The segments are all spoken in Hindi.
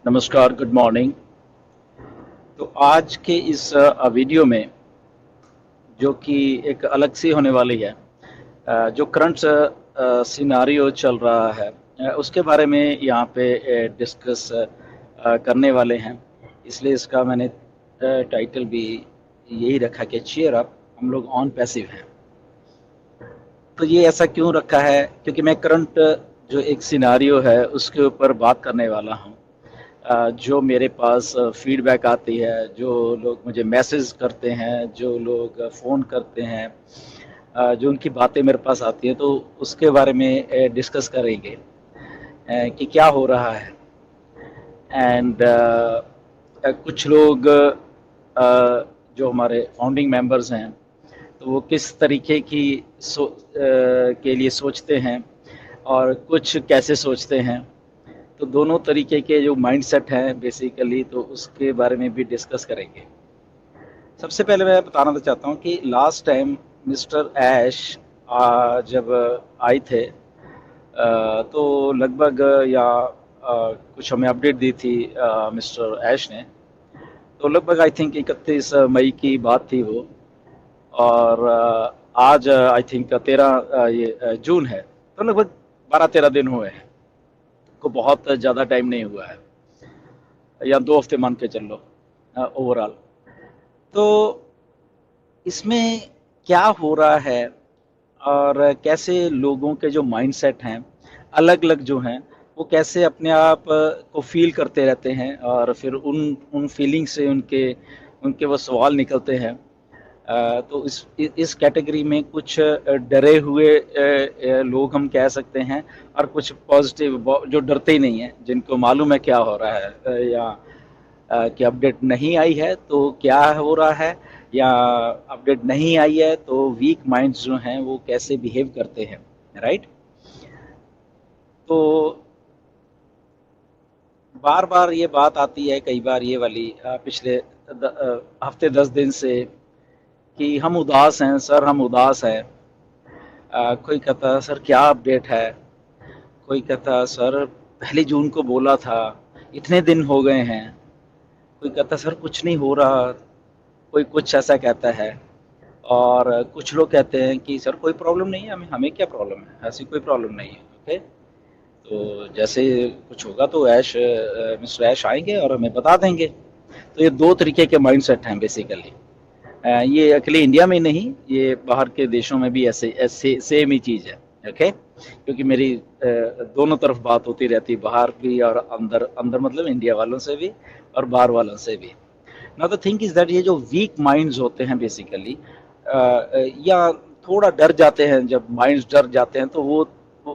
नमस्कार, गुड मॉर्निंग। तो आज के इस वीडियो में जो कि एक अलग सी होने वाली है, जो करंट सिनारियो चल रहा है, उसके बारे में यहाँ पे डिस्कस करने वाले हैं। इसलिए इसका मैंने टाइटल भी यही रखा कि चीयर अप, हम लोग ऑन पैसिव हैं। तो ये ऐसा क्यों रखा है? क्योंकि मैं करंट जो एक सिनारियो है उसके ऊपर बात करने वाला हूँ। जो मेरे पास फीडबैक आती है, जो लोग मुझे मैसेज करते हैं, जो लोग फ़ोन करते हैं, जो उनकी बातें मेरे पास आती हैं, तो उसके बारे में डिस्कस करेंगे कि क्या हो रहा है। एंड कुछ लोग जो हमारे फाउंडिंग मेंबर्स हैं, तो वो किस तरीके की के लिए सोचते हैं और कुछ कैसे सोचते हैं। तो दोनों तरीके के जो माइंडसेट हैं बेसिकली, तो उसके बारे में भी डिस्कस करेंगे। सबसे पहले मैं बताना तो चाहता हूँ कि लास्ट टाइम मिस्टर ऐश जब आए थे, तो लगभग या कुछ हमें अपडेट दी थी मिस्टर ऐश ने। तो लगभग आई थिंक 31 मई की बात थी वो। और आज आई थिंक 13 ये जून है, तो लगभग 12-13 दिन हुए हैं। को बहुत ज़्यादा टाइम नहीं हुआ है, या 2 हफ्ते मान के चल लो ओवरऑल। तो इसमें क्या हो रहा है और कैसे लोगों के जो माइंडसेट हैं अलग अलग जो हैं, वो कैसे अपने आप को फील करते रहते हैं, और फिर उन उन फीलिंग से उनके उनके वो सवाल निकलते हैं। तो इस कैटेगरी में कुछ डरे हुए लोग हम कह सकते हैं, और कुछ पॉजिटिव जो डरते ही नहीं हैं, जिनको मालूम है क्या हो रहा है, या कि अपडेट नहीं आई है तो क्या हो रहा है, या अपडेट नहीं आई है तो वीक माइंड्स जो हैं वो कैसे बिहेव करते हैं, राइट। तो बार बार ये बात आती है, कई बार ये वाली पिछले हफ्ते 10 दिन से, कि हम उदास हैं सर, हम उदास हैं। कोई कहता सर क्या अपडेट है, कोई कहता सर 1 जून को बोला था, इतने दिन हो गए हैं। कोई कहता सर कुछ नहीं हो रहा, कोई कुछ ऐसा कहता है। और कुछ लोग कहते हैं कि सर कोई प्रॉब्लम नहीं है, हमें हमें क्या प्रॉब्लम है, ऐसी कोई प्रॉब्लम नहीं है। ओके, तो जैसे कुछ होगा तो मिस्टर ऐश आएंगे और हमें बता देंगे। तो ये दो तरीके के माइंडसेट हैं बेसिकली। ये अकेले इंडिया में नहीं, ये बाहर के देशों में भी ऐसे ऐसे सेम ही चीज़ है। ओके, क्योंकि मेरी दोनों तरफ बात होती रहती है, बाहर भी और अंदर। अंदर मतलब इंडिया वालों से भी और बाहर वालों से भी। Now the thing is that ये जो वीक माइंड्स होते हैं बेसिकली, या थोड़ा डर जाते हैं, जब माइंड्स डर जाते हैं तो वो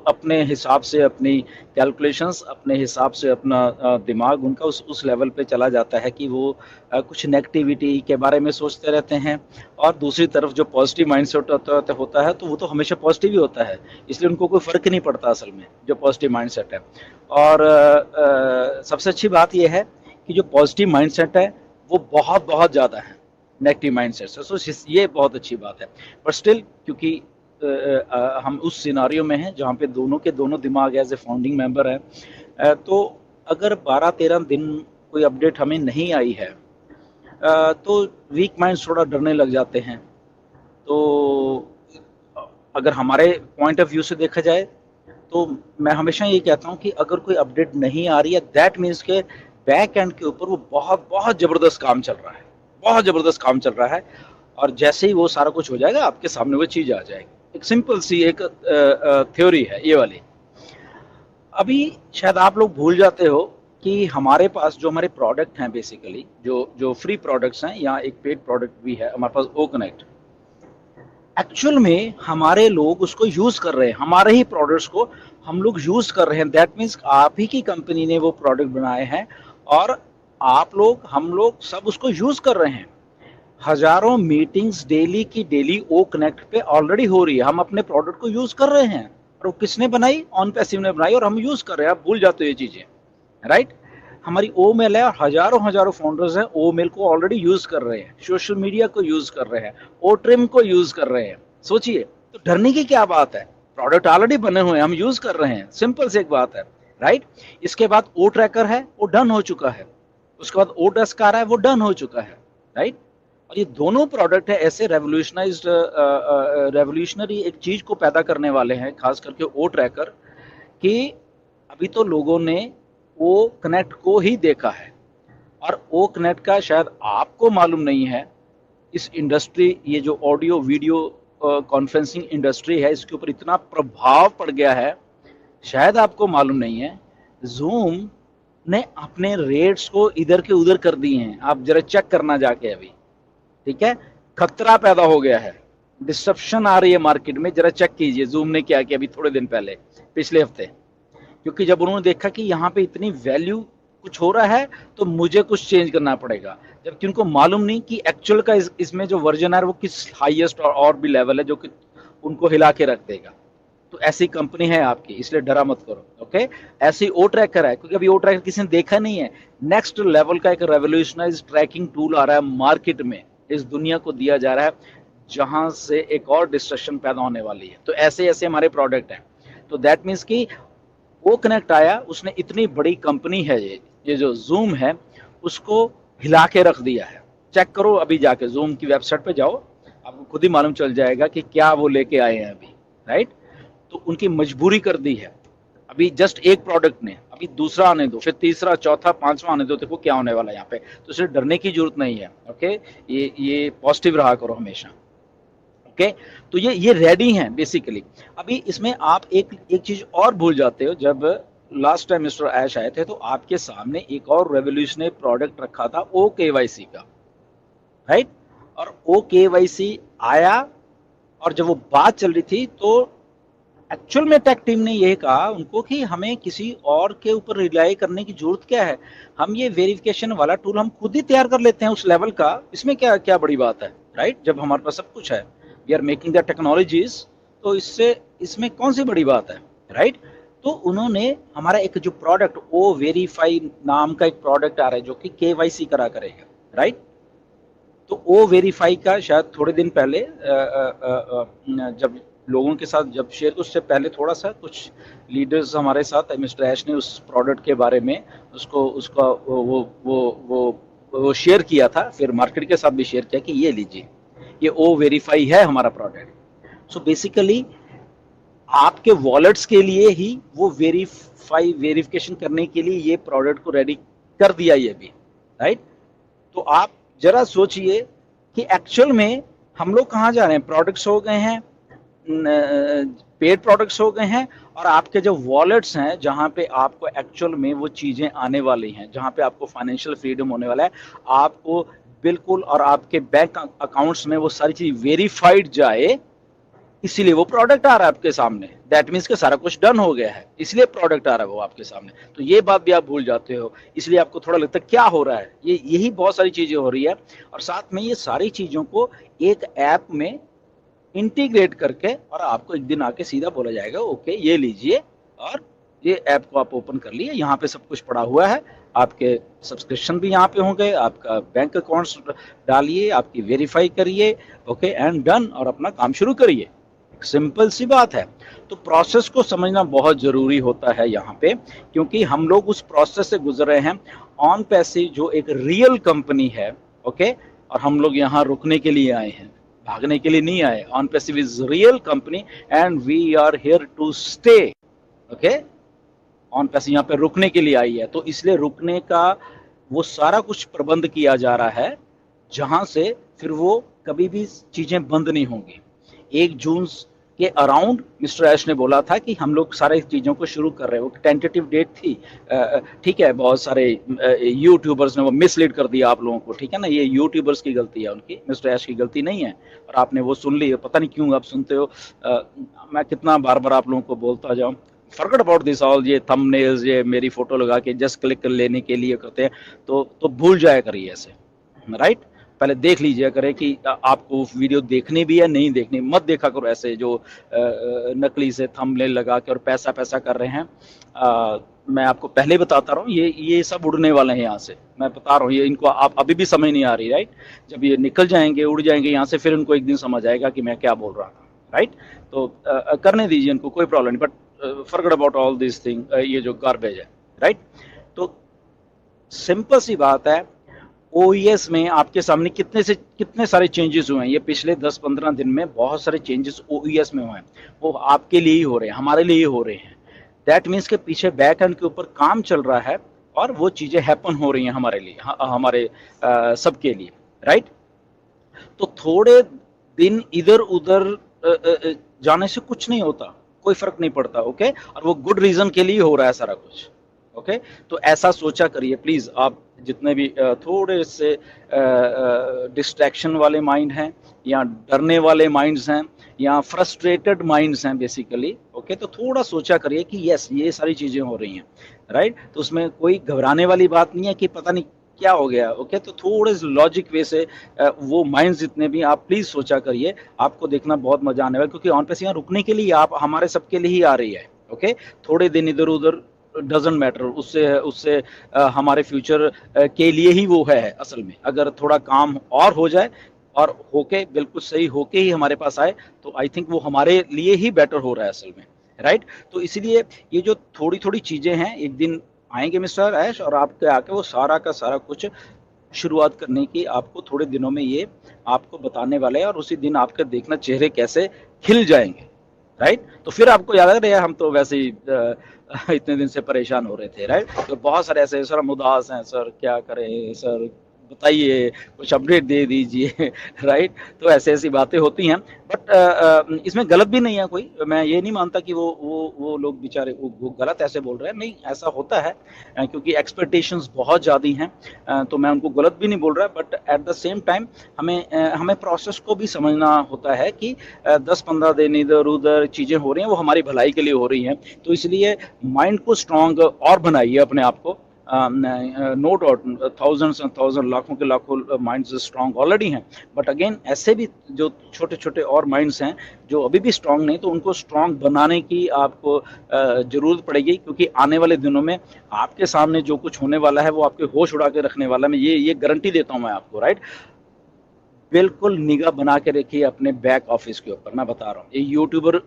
अपने हिसाब से अपनी कैलकुलेशंस, अपने हिसाब से अपना दिमाग उनका उस लेवल पे चला जाता है कि वो कुछ नेगेटिविटी के बारे में सोचते रहते हैं। और दूसरी तरफ जो पॉजिटिव माइंडसेट होता है तो वो तो हमेशा पॉजिटिव ही होता है, इसलिए उनको कोई फ़र्क नहीं पड़ता असल में, जो पॉजिटिव माइंडसेट है। और सबसे अच्छी बात यह है कि जो पॉजिटिव माइंडसेट है वो बहुत बहुत ज़्यादा है नेगेटिव माइंडसेट से। सो ये बहुत अच्छी बात है। बट स्टिल, क्योंकि हम उस सिनारियो में हैं जहाँ पे दोनों के दोनों दिमाग एज ए फाउंडिंग मेंबर हैं, तो अगर 12-13 दिन कोई अपडेट हमें नहीं आई है, तो वीक माइंड्स थोड़ा डरने लग जाते हैं। तो अगर हमारे पॉइंट ऑफ व्यू से देखा जाए, तो मैं हमेशा ये कहता हूँ कि अगर कोई अपडेट नहीं आ रही है, दैट मीन्स के बैक एंड के ऊपर वो बहुत बहुत ज़बरदस्त काम चल रहा है, बहुत ज़बरदस्त काम चल रहा है। और जैसे ही वो सारा कुछ हो जाएगा, आपके सामने वो चीज़ आ जाएगी। एक सिंपल सी एक थ्योरी है ये वाली। अभी शायद आप लोग भूल जाते हो कि हमारे पास जो हमारे प्रोडक्ट हैं बेसिकली, जो जो फ्री प्रोडक्ट्स हैं, या एक पेड प्रोडक्ट भी है हमारे पास, ओ कनेक्ट। एक्चुअल में हमारे लोग उसको यूज़ कर रहे हैं, हमारे ही प्रोडक्ट्स को हम लोग यूज़ कर रहे हैं। दैट मीन्स आप ही की कंपनी ने वो प्रोडक्ट बनाए हैं, और आप लोग, हम लोग सब उसको यूज़ कर रहे हैं। हज़ारों मीटिंग्स डेली की डेली ओ कनेक्ट पे ऑलरेडी हो रही है। हम अपने प्रोडक्ट को यूज़ कर रहे हैं, और वो किसने बनाई? ऑन पैसिव ने बनाई, और हम यूज़ कर रहे हैं। आप भूल जाते हो ये चीज़ें, राइट। हमारी ओ मेल है, और हज़ारों हज़ारों फाउंडर्स हैं ओ मेल को ऑलरेडी यूज़ कर रहे हैं, सोशल मीडिया को यूज़ कर रहे हैं, ओ ट्रिम को यूज़ कर रहे हैं। सोचिए, तो डरने की क्या बात है? प्रोडक्ट ऑलरेडी बने हुए हैं, हम यूज़ कर रहे हैं, सिंपल सी एक बात है, राइट। इसके बाद ओ ट्रैकर है, वो डन हो चुका है। उसके बाद ओ डेस्क आ रहा है, वो डन हो चुका है, राइट। और ये दोनों प्रोडक्ट है ऐसे रेवोल्यूशनरी एक चीज को पैदा करने वाले हैं, खास करके ओ ट्रैकर, कि अभी तो लोगों ने ओ कनेक्ट को ही देखा है, और ओ कनेक्ट का शायद आपको मालूम नहीं है। इस इंडस्ट्री, ये जो ऑडियो वीडियो कॉन्फ्रेंसिंग इंडस्ट्री है, इसके ऊपर इतना प्रभाव पड़ गया है, शायद आपको मालूम नहीं है। जूम ने अपने रेट्स को इधर के उधर कर दिए हैं, आप जरा चेक करना जाके अभी, ठीक है। खतरा पैदा हो गया है, डिस्ट्रप्शन आ रही है मार्केट में, जरा चेक कीजिए जूम ने क्या किया अभी थोड़े दिन पहले, पिछले हफ्ते। क्योंकि जब उन्होंने देखा कि यहाँ पे इतनी वैल्यू कुछ हो रहा है, तो मुझे कुछ चेंज करना पड़ेगा, जबकि उनको मालूम नहीं कि एक्चुअल का इसमें जो वर्जन है वो किस हाईएस्ट और भी लेवल है, जो कि उनको हिला के रख देगा। तो ऐसी कंपनी है आपकी, इसलिए डरा मत करो, ओके। ऐसी ओ ट्रैकर है, क्योंकि अभी ओ ट्रैकर किसी ने देखा नहीं है। नेक्स्ट लेवल का एक रेवोल्यूशनाइज ट्रैकिंग टूल आ रहा है मार्केट में, इस दुनिया को दिया जा रहा है, जहां से एक और डिस्ट्रक्शन पैदा होने वाली है। तो ऐसे ऐसे हमारे प्रोडक्ट हैं। तो दैट मीन्स कि वो कनेक्ट आया, उसने इतनी बड़ी कंपनी है ये जो जूम है, उसको हिला के रख दिया है। चेक करो अभी जाके, जूम की वेबसाइट पे जाओ, आपको खुद ही मालूम चल जाएगा कि क्या वो लेके आए हैं अभी, राइट। तो उनकी मजबूरी कर दी है। अभी जस्ट एक प्रोडक्ट ने, अभी दूसरा आने दो, फिर तीसरा, चौथा, पांचवा आने दो, देखो क्या होने वाला है यहाँ पे। तो इसलिए डरने की जरूरत नहीं है, ओके। ये पॉजिटिव रहा करो हमेशा, ओके। तो ये रेडी हैं बेसिकली। अभी इसमें आप एक चीज और भूल जाते हो। जब लास्ट टाइम मिस्टर ऐश आए थे, तो आपके सामने एक और रेवोल्यूशनरी प्रोडक्ट रखा था, ओ केवाईसी का, राइट। और ओ केवाईसी आया, और जब वो बात चल रही थी, तो एक्चुअल में टेक टीम ने यह कहा उनको कि हमें किसी और के ऊपर रिलाई करने की जरूरत क्या है, हम ये वेरिफिकेशन वाला टूल हम खुद ही तैयार कर लेते हैं उस लेवल का, इसमें क्या क्या बड़ी बात है, राइट। जब हमारे पास सब कुछ है, we are making the technologies, तो इसमें कौन सी बड़ी बात है, राइट। तो उन्होंने हमारा एक जो प्रोडक्ट ओ वेरीफाई नाम का एक प्रोडक्ट आ रहा है, जो कि केवाईसी करा करेगा, राइट। तो ओ वेरीफाई का शायद थोड़े दिन पहले जब लोगों के साथ जब शेयर, उससे पहले थोड़ा सा कुछ लीडर्स हमारे साथ, मिस्टर ऐश ने उस प्रोडक्ट के बारे में उसका वो शेयर किया था, फिर मार्केट के साथ भी शेयर किया कि ये लीजिए, ये ओ वेरीफाई है हमारा प्रोडक्ट। सो बेसिकली आपके वॉलेट्स के लिए ही वो वेरिफिकेशन करने के लिए ये प्रोडक्ट को रेडी कर दिया ये भी, राइट। तो आप जरा सोचिए कि एक्चुअल में हम लोग कहाँ जा रहे हैं। प्रोडक्ट्स हो गए हैं, पेड प्रोडक्ट्स हो गए हैं, और आपके जो वॉलेट्स हैं, जहां पे आपको एक्चुअल में वो चीजें आने वाली हैं, जहां पे आपको फाइनेंशियल फ्रीडम होने वाला है, आपको बिल्कुल, और आपके बैंक अकाउंट्स में वो सारी चीज वेरीफाइड जाए, इसीलिए वो प्रोडक्ट आ रहा है आपके सामने। दैट मीन्स कि सारा कुछ डन हो गया है, इसलिए प्रोडक्ट आ रहा है वो आपके सामने। तो ये बात भी आप भूल जाते हो, इसलिए आपको थोड़ा लगता है क्या हो रहा है। यही बहुत सारी चीजें हो रही है, और साथ में ये सारी चीजों को एक ऐप में इंटीग्रेट करके, और आपको एक दिन आके सीधा बोला जाएगा, ओके ये लीजिए, और ये ऐप को आप ओपन कर लिए, यहाँ पे सब कुछ पड़ा हुआ है, आपके सब्सक्रिप्शन भी यहाँ पे होंगे, आपका बैंक अकाउंट्स डालिए, आपकी वेरीफाई करिए, ओके एंड डन, और अपना काम शुरू करिए। सिंपल सी बात है। तो प्रोसेस को समझना बहुत जरूरी होता है यहाँ पे, क्योंकि हम लोग उस प्रोसेस से गुजर रहे हैं। ऑन पैसिव जो एक रियल कंपनी है, ओके, और हम लोग यहाँ रुकने के लिए आए हैं, भागने के लिए नहीं आए। Onpassive is real company and we are here to stay, okay. Onpassive यहाँ पे रुकने के लिए आई है, तो इसलिए रुकने का वो सारा कुछ प्रबंध किया जा रहा है, जहां से फिर वो कभी भी चीजें बंद नहीं होंगी। 1 जून के अराउंड मिस्टर ऐश ने बोला था कि हम लोग सारी चीज़ों को शुरू कर रहे हैं। वो टेंटेटिव डेट थी, ठीक है। बहुत सारे यूट्यूबर्स ने वो मिसलीड कर दिया आप लोगों को, ठीक है ना। ये यूट्यूबर्स की गलती है, उनकी, मिस्टर ऐश की गलती नहीं है। और आपने वो सुन ली, पता नहीं क्यों आप सुनते हो। मैं कितना बार बार आप लोगों को बोलता जाऊँ, फॉरगेट अबाउट दिस ऑल, ये थंबनेल्स, ये मेरी फोटो लगा के जस्ट क्लिक कर लेने के लिए करते हैं, तो भूल जाया करिए ऐसे, राइट। पहले देख लीजिए करें कि आपको वीडियो देखनी भी है, नहीं देखनी, मत देखा करो ऐसे जो नकली से थंबनेल लगा के और पैसा कर रहे हैं। मैं आपको पहले बताता रहा हूँ, ये सब उड़ने वाले हैं यहाँ से, मैं बता रहा हूँ। ये इनको आप अभी भी समझ नहीं आ रही, राइट। जब ये निकल जाएंगे, उड़ जाएंगे यहाँ से, फिर उनको एक दिन समझ आएगा कि मैं क्या बोल रहा था, राइट। तो करने दीजिए इनको, कोई प्रॉब्लम नहीं। But forget about all this thing, ये जो गार्बेज है, राइट। तो सिंपल सी बात है, ओईएस में आपके सामने कितने सारे चेंजेस हुए हैं ये पिछले 10-15 दिन में। बहुत सारे चेंजेस ओईएस में हुए हैं, वो आपके लिए ही हो रहे हैं, हमारे लिए ही हो रहे हैं। दैट मीन्स के पीछे बैक एंड के ऊपर काम चल रहा है और वो चीजें हैपन हो रही हैं हमारे लिए, हमारे सबके लिए, राइट। तो थोड़े दिन इधर उधर जाने से कुछ नहीं होता, कोई फर्क नहीं पड़ता, ओके। और वो गुड रीजन के लिए हो रहा है सारा कुछ, ओके। तो ऐसा सोचा करिए प्लीज, आप जितने भी थोड़े से डिस्ट्रैक्शन वाले माइंड हैं या डरने वाले माइंड्स हैं या फ्रस्ट्रेटेड माइंड्स हैं बेसिकली, ओके, तो थोड़ा सोचा करिए कि यस ये सारी चीजें हो रही हैं, राइट। तो उसमें कोई घबराने वाली बात नहीं है कि पता नहीं क्या हो गया, ओके। तो थोड़े लॉजिक वे से वो माइंड्स जितने भी आप प्लीज सोचा करिए, आपको देखना बहुत मजा आने वाला, क्योंकि ऑन पेस यहाँ रुकने के लिए आप हमारे सबके लिए ही आ रही है, ओके। थोड़े दिन इधर उधर डजेंट मैटर, उससे उससे हमारे फ्यूचर के लिए ही वो है असल में। अगर थोड़ा काम और हो जाए और होके बिल्कुल सही होके ही हमारे पास आए, तो आई थिंक वो हमारे लिए ही बेटर हो रहा है असल में, राइट। तो इसलिए ये जो थोड़ी थोड़ी चीजें हैं, एक दिन आएंगे मिस्टर ऐश और आपके आके वो सारा का सारा कुछ शुरुआत करने की आपको थोड़े दिनों में ये आपको बताने वाले हैं, और उसी दिन आपके देखना चेहरे कैसे खिल जाएंगे, राइट। तो फिर आपको याद आ रहा है हम तो वैसे ही इतने दिन से परेशान हो रहे थे, राइट। तो बहुत सारे ऐसे, सर हम उदास हैं सर, क्या करें सर, बताइए कुछ अपडेट दे दीजिए राइट। तो ऐसे ऐसी बातें होती हैं, बट इसमें गलत भी नहीं है कोई। मैं ये नहीं मानता कि वो लोग बेचारे वो गलत ऐसे बोल रहे हैं, नहीं ऐसा होता है क्योंकि एक्सपेक्टेशंस बहुत ज़्यादा हैं। तो मैं उनको गलत भी नहीं बोल रहा, but at the same time हमें प्रोसेस को भी समझना होता है कि 10-15 दिन इधर उधर चीज़ें हो रही हैं, वो हमारी भलाई के लिए हो रही हैं। तो इसलिए माइंड को स्ट्रांग और बनाइए अपने आप को। No doubt thousands and thousand, लाखों के लाखों माइंड्स स्ट्रांग ऑलरेडी हैं, बट अगेन ऐसे भी जो छोटे छोटे और माइंड्स हैं जो अभी भी स्ट्रांग नहीं, तो उनको स्ट्रांग बनाने की आपको जरूरत पड़ेगी, क्योंकि आने वाले दिनों में आपके सामने जो कुछ होने वाला है वो आपके होश उड़ा के रखने वाला है। मैं ये गारंटी देता हूं मैं आपको, राइट। बिल्कुल निगाह बना के रखिए अपने बैक ऑफिस के ऊपर, मैं बता रहा हूँ। ये यूट्यूबर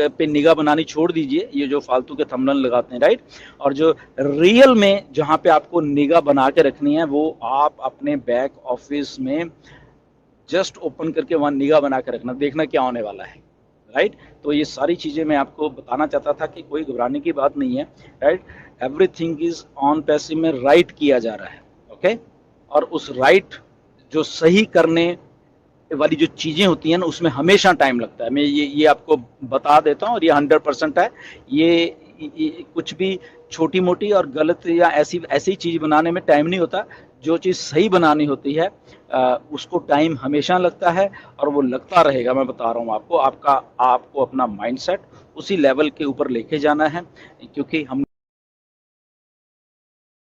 पे निगाह बनानी छोड़ दीजिए, ये जो फालतू के थंबनेल लगाते हैं, राइट। और जो रियल में जहाँ पे आपको निगाह बना के रखनी है, वो आप अपने बैक ऑफिस में जस्ट ओपन करके वहाँ निगाह बना के रखना, देखना क्या होने वाला है, राइट। तो ये सारी चीज़ें मैं आपको बताना चाहता था कि कोई घबराने की बात नहीं है, right. Everything is on passive में राइट किया जा रहा है, ओके। और उस राइट जो सही करने वाली जो चीजें होती हैं ना, उसमें हमेशा टाइम लगता है। मैं ये आपको बता देता हूँ, और ये 100% है। ये कुछ भी छोटी मोटी और गलत या ऐसी चीज बनाने में टाइम नहीं होता। जो चीज सही बनानी होती है उसको टाइम हमेशा लगता है, और वो लगता रहेगा। मैं बता रहा हूँ आपको, आपको अपना माइंडसेट उसी लेवल के ऊपर लेके जाना है, क्योंकि हम